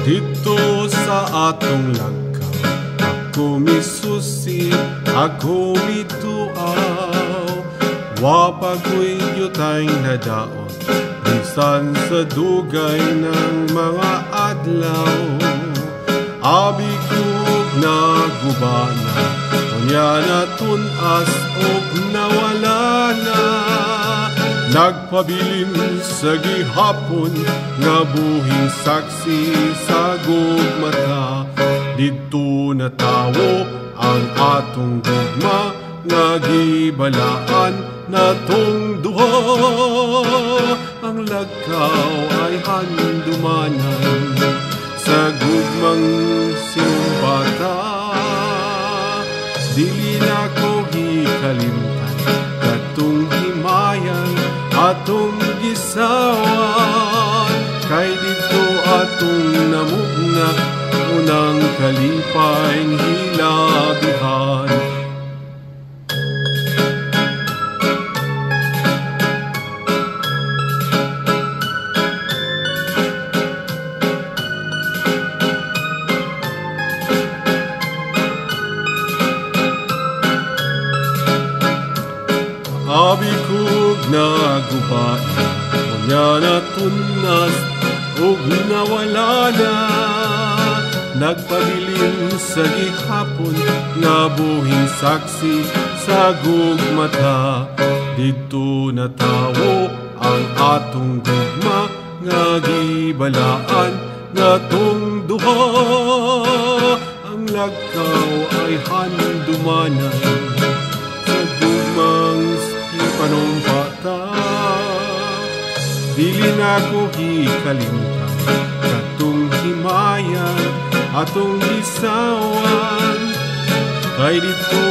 Dito sa atong lagkaw, ako misusi, ako mituaw. Wapagoy yutay na daon, bisan sa dugay ng mga adlaw. Abi kog nagubana, unya na tunas og nawala na. Nagpabilin sa gihapon, nga buhing saksi sa gugmata. Dito na tawo ang atong gugma, nga gibalaan na tong duha. Ang lagkaw ay handumanan sa gugmang sinumbata. Dili na ko hikalimtan katong himayan atong gisawan. Kay dito atong namugna, unang kalipayng hilabihan. Abi kog nagubana, unya na tunas og nawala na. Nagpabilin sa gihapon, nga buhing saksi sa gugmata. Dito na tawo ang atong gugma, nga gibalaan nga tong duha. Ang lagkaw ay handumanan sa gugmang panumpata. Dili na ko hikalimtan katong himayan atong gisawan. Kay dito